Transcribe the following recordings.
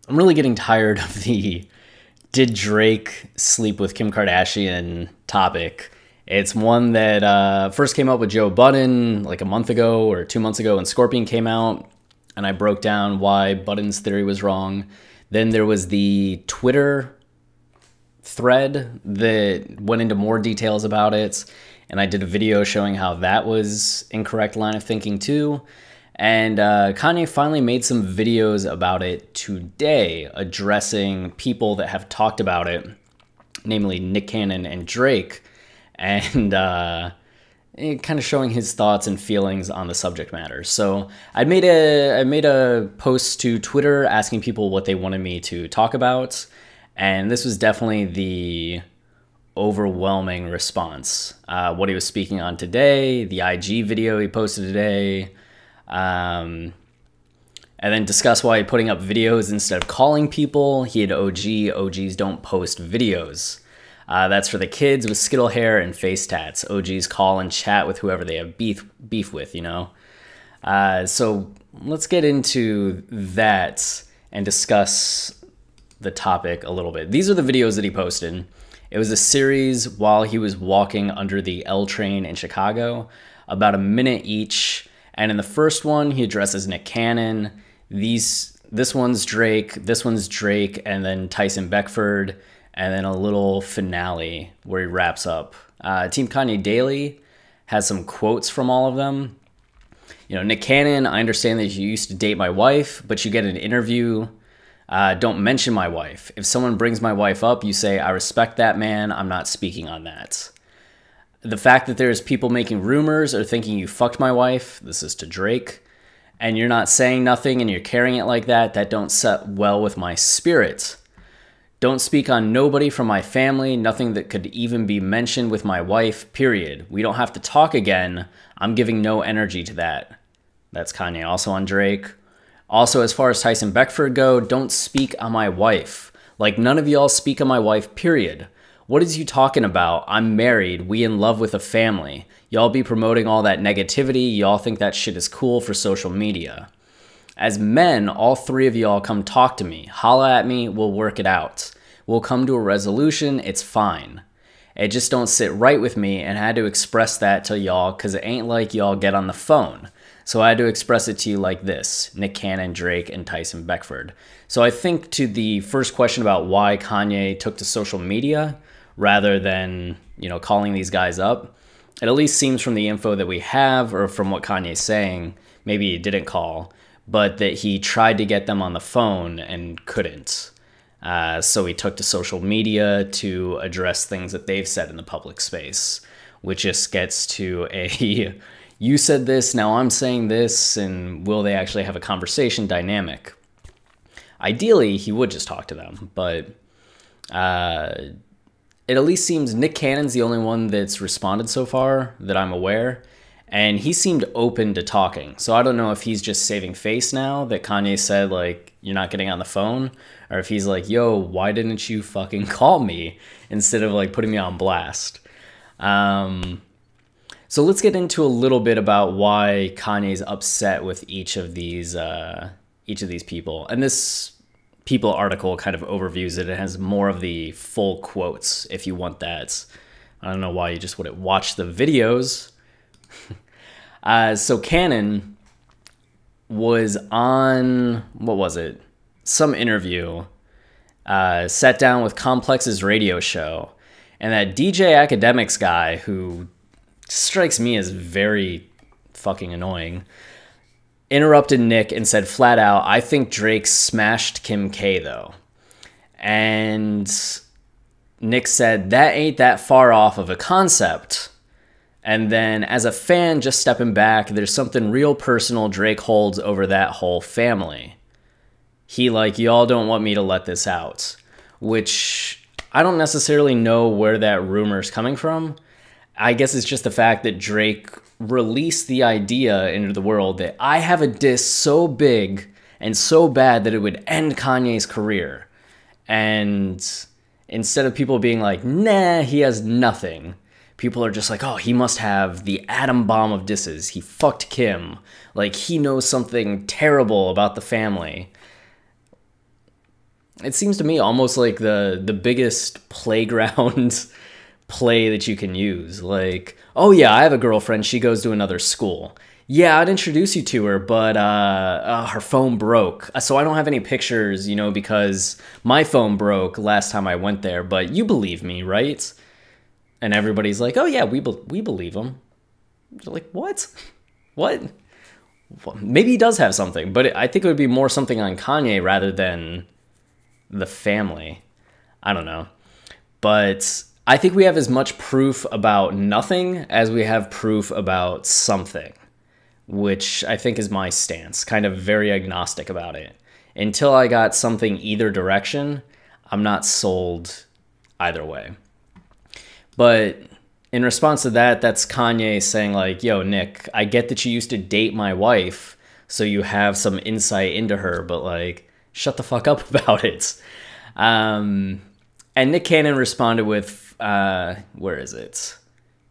I'm really getting tired of the did Drake sleep with Kim Kardashian topic. It's one that first came up with Joe Budden like a month ago or 2 months ago when Scorpion came out, and I broke down why Budden's theory was wrong. Then there was the Twitter thread that went into more details about it, and I did a video showing how that was incorrect line of thinking too. And Kanye finally made some videos about it today, addressing people that have talked about it, namely Nick Cannon and Drake, and kind of showing his thoughts and feelings on the subject matter. So I made a post to Twitter asking people what they wanted me to talk about, and this was definitely the overwhelming response. What he was speaking on today, the IG video he posted today, and then discuss why putting up videos instead of calling people. He had OGs don't post videos. That's for the kids with skittle hair and face tats. OGs call and chat with whoever they have beef with, you know? So let's get into that and discuss the topic a little bit. These are the videos that he posted. It was a series while he was walking under the L train in Chicago, about a minute each. And in the first one, he addresses Nick Cannon. This one's Drake, and then Tyson Beckford, and then a little finale where he wraps up. Team Kanye Daily has some quotes from all of them. You know, Nick Cannon, I understand that you used to date my wife, but you get an interview. Don't mention my wife. If someone brings my wife up, you say, I respect that man. I'm not speaking on that. The fact that there's people making rumors or thinking you fucked my wife, this is to Drake, and you're not saying nothing and you're carrying it like that, that don't set well with my spirit. Don't speak on nobody from my family, nothing that could even be mentioned with my wife, period. We don't have to talk again. I'm giving no energy to that. That's Kanye. Also on Drake. Also, as far as Tyson Beckford go, don't speak on my wife. Like, none of y'all speak on my wife, period. What is you talking about? I'm married. We in love with a family. Y'all be promoting all that negativity. Y'all think that shit is cool for social media. As men, all three of y'all come talk to me. Holla at me. We'll work it out. We'll come to a resolution. It's fine. It just don't sit right with me, and I had to express that to y'all because it ain't like y'all get on the phone. So I had to express it to you like this: Nick Cannon, Drake, and Tyson Beckford. So I think to the first question about why Kanye took to social media rather than, you know, calling these guys up, it at least seems from the info that we have, or from what Kanye's saying, maybe he didn't call, but that he tried to get them on the phone and couldn't. So he took to social media to address things that they've said in the public space, which just gets to a you said this, now I'm saying this, and will they actually have a conversation dynamic? Ideally, he would just talk to them, but it at least seems Nick Cannon's the only one that's responded so far that I'm aware, and he seemed open to talking. So I don't know if he's just saving face now that Kanye said, like, you're not getting on the phone, or if he's like, yo, why didn't you fucking call me instead of like putting me on blast? So let's get into a little bit about why Kanye's upset with each of these people. And this People article kind of overviews it. It has more of the full quotes if you want that. I don't know why you just wouldn't watch the videos. So Cannon was on, what was it? Some interview, sat down with Complex's radio show. And that DJ Academics guy, who strikes me as very fucking annoying, interrupted Nick and said flat out, I think Drake smashed Kim K though. And Nick said, that ain't that far off of a concept. And then as a fan, just stepping back, there's something real personal Drake holds over that whole family. He like, y'all don't want me to let this out. Which I don't necessarily know where that rumor's coming from. I guess it's just the fact that Drake released the idea into the world that I have a diss so big and so bad that it would end Kanye's career. And instead of people being like, nah, he has nothing, people are just like, oh, he must have the atom bomb of disses. He fucked Kim. Like, he knows something terrible about the family. it seems to me almost like the biggest playground play that you can use. Like, oh yeah, I have a girlfriend. She goes to another school. Yeah, I'd introduce you to her, but her phone broke. So I don't have any pictures, because my phone broke last time I went there. But you believe me, right? And everybody's like, oh yeah, we believe him. You're like, what? What? Maybe he does have something, but I think it would be more something on Kanye rather than the family. I don't know. But I think we have as much proof about nothing as we have proof about something, which I think is my stance, kind of very agnostic about it. Until I got something either direction, I'm not sold either way. But in response to that, that's Kanye saying like, yo, Nick, I get that you used to date my wife, so you have some insight into her, but like, shut the fuck up about it. And Nick Cannon responded with, where is it?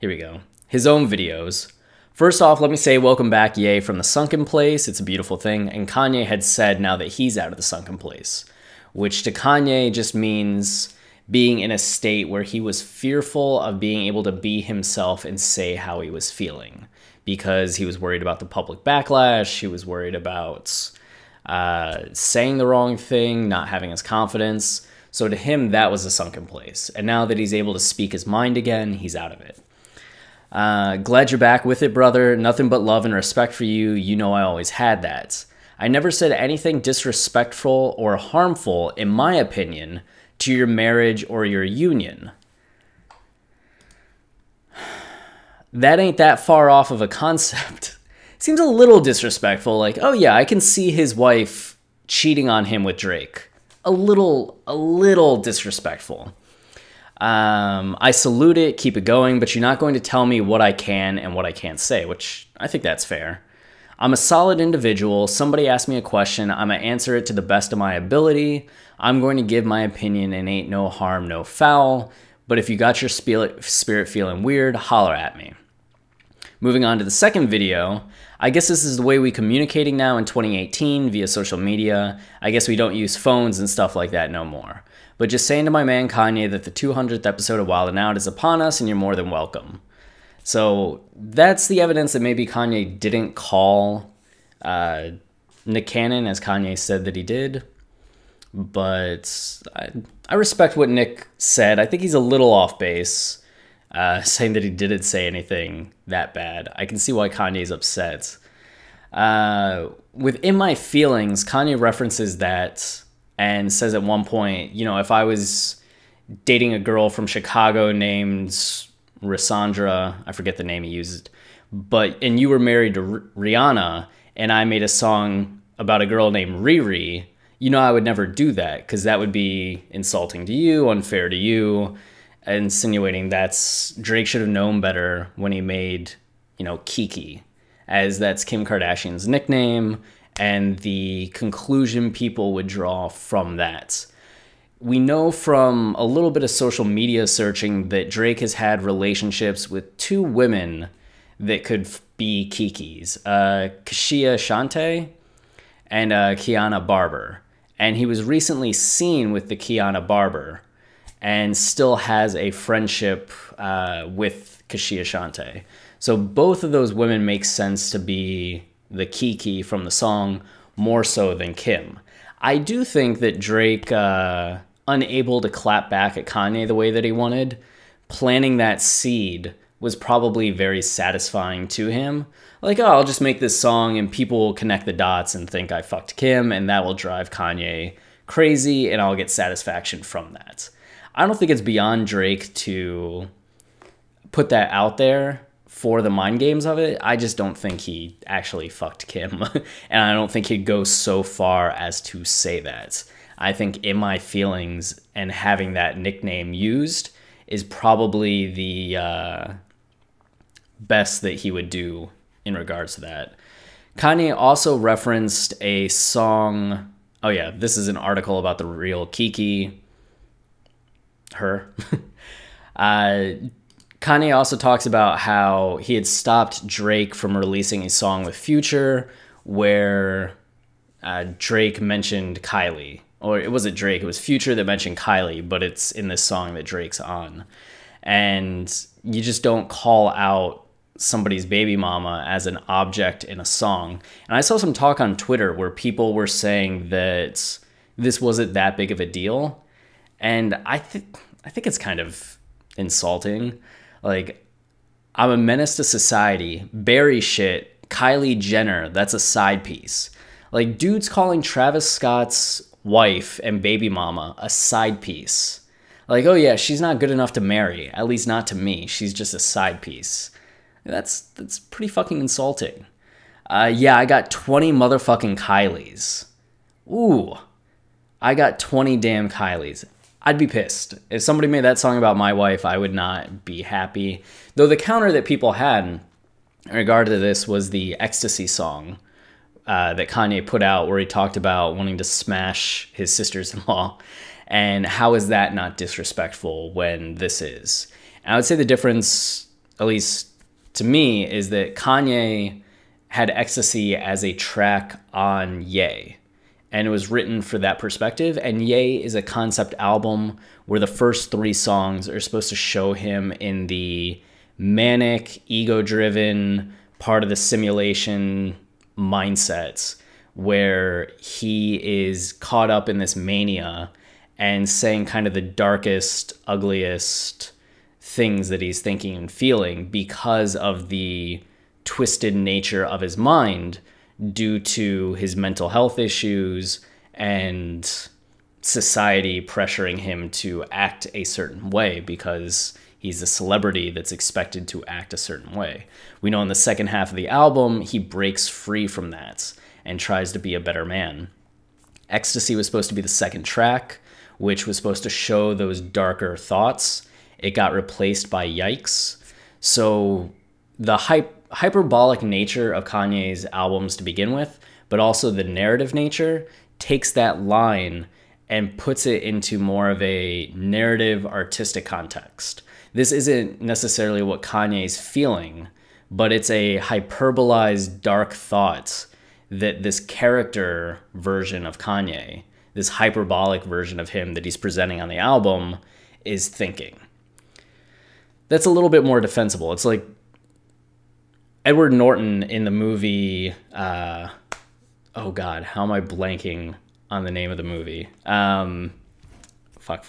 Here we go. His own videos. First off, let me say welcome back, Ye, from the sunken place. It's a beautiful thing. And Kanye had said now that he's out of the sunken place, which to Kanye just means being in a state where he was fearful of being able to be himself and say how he was feeling because he was worried about the public backlash. He was worried about saying the wrong thing, not having his confidence. So to him, that was a sunken place. And now that he's able to speak his mind again, he's out of it. Glad you're back with it, brother. Nothing but love and respect for you. You know I always had that. I never said anything disrespectful or harmful, in my opinion, to your marriage or your union. That ain't that far off of a concept. Seems a little disrespectful, like, oh yeah, I can see his wife cheating on him with Drake. A little disrespectful. I salute it, keep it going, but you're not going to tell me what I can and what I can't say, which I think that's fair. I'm a solid individual. Somebody asks me a question, I'm going to answer it to the best of my ability. I'm going to give my opinion and ain't no harm, no foul. But if you got your spirit feeling weird, holler at me. Moving on to the second video, I guess this is the way we communicating now in 2018 via social media. I guess we don't use phones and stuff like that no more. But just saying to my man Kanye that the 200th episode of Wild 'N Out is upon us and you're more than welcome. So that's the evidence that maybe Kanye didn't call Nick Cannon as Kanye said that he did. But I respect what Nick said. I think he's a little off base, saying that he didn't say anything that bad. I can see why Kanye's upset. Within my feelings, Kanye references that and says at one point, if I was dating a girl from Chicago named Rissandra, I forget the name he used, and you were married to Rihanna, and I made a song about a girl named Riri, I would never do that because that would be insulting to you, unfair to you, insinuating Drake should have known better when he made, Kiki, as that's Kim Kardashian's nickname, and the conclusion people would draw from that. We know from a little bit of social media searching that Drake has had relationships with two women that could be Kikis, Kashia Shante and Kiana Barber. And he was recently seen with the Kiana Barber and still has a friendship with Kashia Shante. So both of those women make sense to be the Kiki from the song more so than Kim. I do think that Drake, unable to clap back at Kanye the way that he wanted, planting that seed was probably very satisfying to him. Like, oh, I'll just make this song and people will connect the dots and think I fucked Kim, and that will drive Kanye crazy and I'll get satisfaction from that. I don't think it's beyond Drake to put that out there for the mind games of it. I just don't think he actually fucked Kim. And I don't think he'd go so far as to say that. I think in my feelings and having that nickname used is probably the best that he would do in regards to that. Kanye also referenced a song. Oh yeah, this is an article about the real Kiki. Her. Kanye also talks about how he had stopped Drake from releasing a song with Future where Drake mentioned Kylie or it wasn't Drake, it was Future that mentioned Kylie, but it's in this song that Drake's on. And you just don't call out somebody's baby mama as an object in a song. And I saw some talk on Twitter where people were saying that this wasn't that big of a deal. And I think it's kind of insulting. Like, I'm a menace to society. Barry shit. Kylie Jenner. That's a side piece. Like, dudes calling Travis Scott's wife and baby mama a side piece. Like, oh yeah, she's not good enough to marry. At least not to me. She's just a side piece. That's pretty fucking insulting. Yeah, I got 20 motherfucking Kylies. Ooh. I got 20 damn Kylies. I'd be pissed. If somebody made that song about my wife, I would not be happy. Though the counter that people had in regard to this was the Ecstasy song that Kanye put out, where he talked about wanting to smash his sisters-in-law. And how is that not disrespectful when this is? And I would say the difference, at least to me, is that Kanye had Ecstasy as a track on Ye. And it was written for that perspective. And Ye is a concept album where the first 3 songs are supposed to show him in the manic, ego-driven part of the simulation mindsets, where he is caught up in this mania and saying kind of the darkest, ugliest things that he's thinking and feeling because of the twisted nature of his mind due to his mental health issues and society pressuring him to act a certain way because he's a celebrity that's expected to act a certain way. We know in the second half of the album, he breaks free from that and tries to be a better man. Ecstasy was supposed to be the second track, which was supposed to show those darker thoughts. It got replaced by Yikes. So the hyperbolic nature of Kanye's albums to begin with, but also the narrative nature, takes that line and puts it into more of a narrative artistic context. This isn't necessarily what Kanye's feeling, but it's a hyperbolized dark thought that this character version of Kanye, this hyperbolic version of him that he's presenting on the album, is thinking. That's a little bit more defensible. It's like Edward Norton in the movie, oh God, how am I blanking on the name of the movie? Fuck.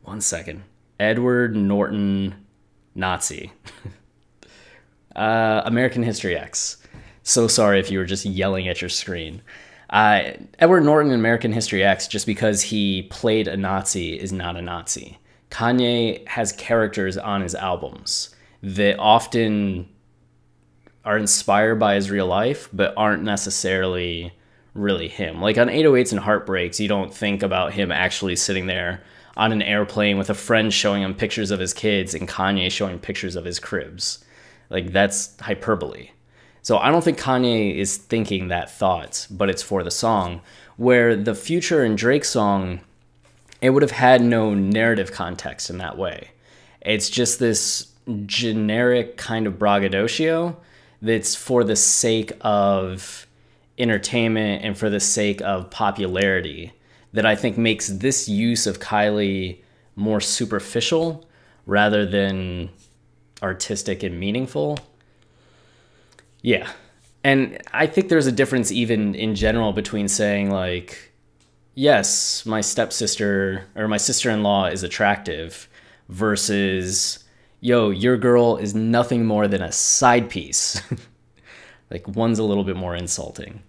One second. Edward Norton, Nazi. American History X. So sorry if you were just yelling at your screen. Edward Norton in American History X, just because he played a Nazi, is not a Nazi. Kanye has characters on his albums that often are inspired by his real life, but aren't necessarily really him. Like on 808s and Heartbreaks, you don't think about him actually sitting there on an airplane with a friend showing him pictures of his kids and Kanye showing pictures of his cribs. Like, that's hyperbole. So I don't think Kanye is thinking that thought, but it's for the song. Where the Future and Drake song, it would have had no narrative context in that way. It's just this generic kind of braggadocio that's for the sake of entertainment and for the sake of popularity that I think makes this use of Kylie more superficial rather than artistic and meaningful. Yeah. And I think there's a difference even in general between saying like, yes, my stepsister or my sister-in-law is attractive versus, yo, your girl is nothing more than a side piece. Like, one's a little bit more insulting.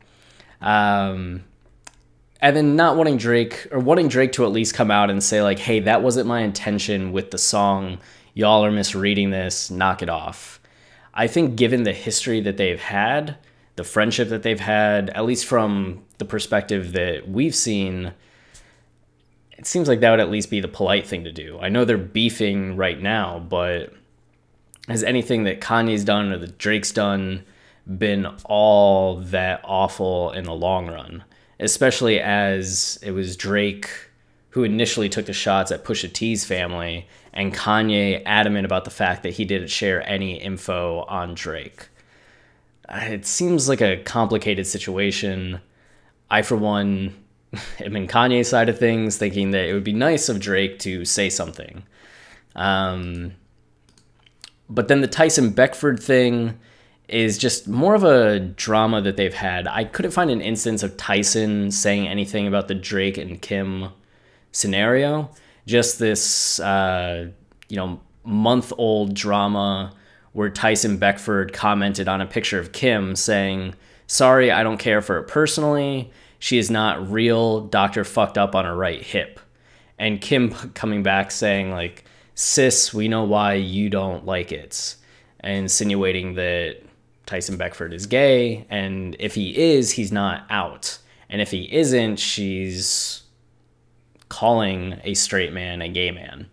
And then not wanting Drake, or wanting Drake to at least come out and say like, hey, that wasn't my intention with the song. Y'all are misreading this. Knock it off. I think given the history that they've had, the friendship that they've had, at least from the perspective that we've seen, it seems like that would at least be the polite thing to do. I know they're beefing right now, but has anything that Kanye's done or that Drake's done been all that awful in the long run? Especially as it was Drake who initially took the shots at Pusha T's family, and Kanye adamant about the fact that he didn't share any info on Drake. It seems like a complicated situation. I, for one, am in Kanye's side of things, thinking that it would be nice of Drake to say something. But then the Tyson Beckford thing is just more of a drama that they've had. I couldn't find an instance of Tyson saying anything about the Drake and Kim scenario. Just this, month-old drama where Tyson Beckford commented on a picture of Kim saying, "Sorry, I don't care for her personally. She is not real. Doctor fucked up on her right hip." And Kim coming back saying, like, "Sis, we know why you don't like it." And insinuating that Tyson Beckford is gay. And if he is, he's not out. And if he isn't, she's calling a straight man a gay man.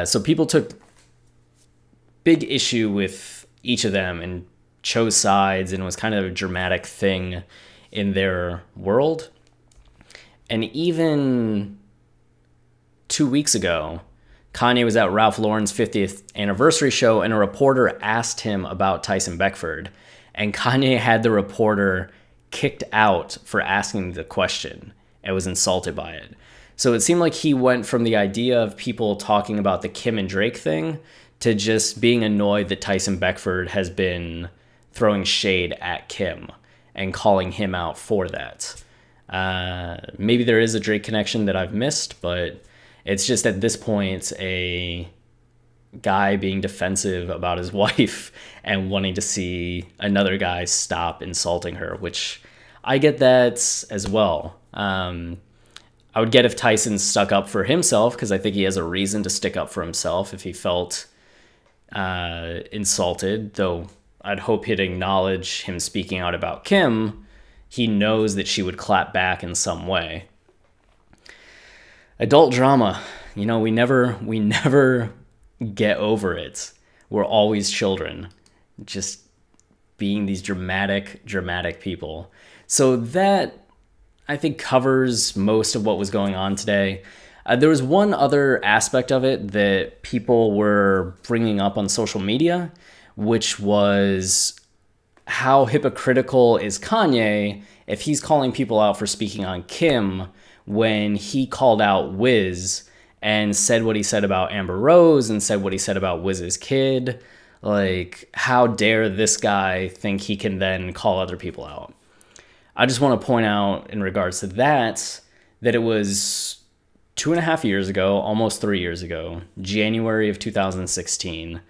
So people took big issue with each of them and chose sides, and it was kind of a dramatic thing in their world. And even 2 weeks ago, Kanye was at Ralph Lauren's 50th anniversary show, and a reporter asked him about Tyson Beckford, and Kanye had the reporter kicked out for asking the question and was insulted by it. So it seemed like he went from the idea of people talking about the Kim and Drake thing to just being annoyed that Tyson Beckford has been throwing shade at Kim and calling him out for that. Maybe there is a Drake connection that I've missed, but it's just at this point a guy being defensive about his wife and wanting to see another guy stop insulting her, which I get that as well. I would get if Tyson stuck up for himself, because I think he has a reason to stick up for himself if he felt insulted, though I'd hope he'd acknowledge him speaking out about Kim. He knows that she would clap back in some way. Adult drama, we never get over it. We're always children, just being these dramatic people. So that, I think, covers most of what was going on today. There was one other aspect of it that people were bringing up on social media, which was how hypocritical is Kanye if he's calling people out for speaking on Kim when he called out Wiz and said what he said about Amber Rose and said what he said about Wiz's kid. Like, how dare this guy think he can then call other people out? I just want to point out in regards to that it was 2.5 years ago, almost 3 years ago, January of 2016,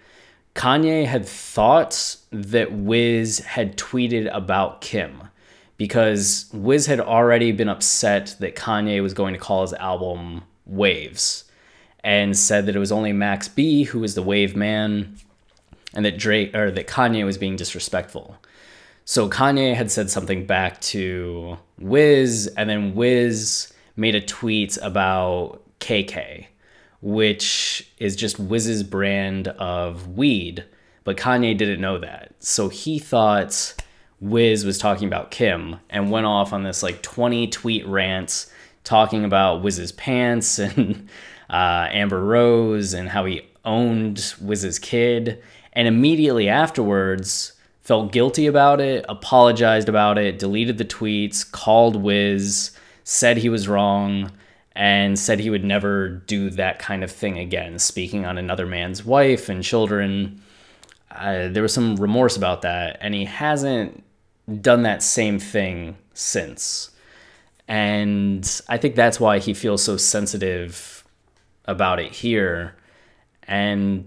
Kanye had thought that Wiz had tweeted about Kim because Wiz had already been upset that Kanye was going to call his album Waves and said that it was only Max B who was the wave man and that Kanye was being disrespectful. So Kanye had said something back to Wiz, and then Wiz made a tweet about KK, which is just Wiz's brand of weed, but Kanye didn't know that. So he thought Wiz was talking about Kim and went off on this like 20 tweet rant talking about Wiz's pants and Amber Rose and how he owned Wiz's kid. And immediately afterwards felt guilty about it, apologized about it, deleted the tweets, called Wiz, said he was wrong, and said he would never do that kind of thing again, speaking on another man's wife and children. There was some remorse about that, and he hasn't done that same thing since. And I think that's why he feels so sensitive about it here. And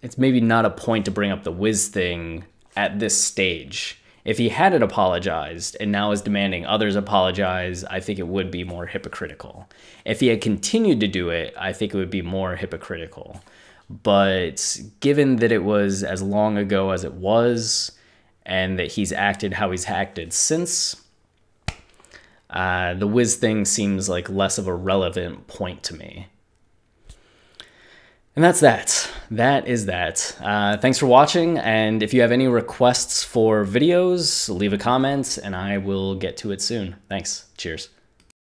it's maybe not a point to bring up the Wiz thing at this stage. If he hadn't apologized and now is demanding others apologize, I think it would be more hypocritical. If he had continued to do it, I think it would be more hypocritical. But given that it was as long ago as it was, and that he's acted how he's acted since, the Wiz thing seems like less of a relevant point to me. And that's that. That is that. Thanks for watching, and if you have any requests for videos, leave a comment, and I will get to it soon. Thanks. Cheers.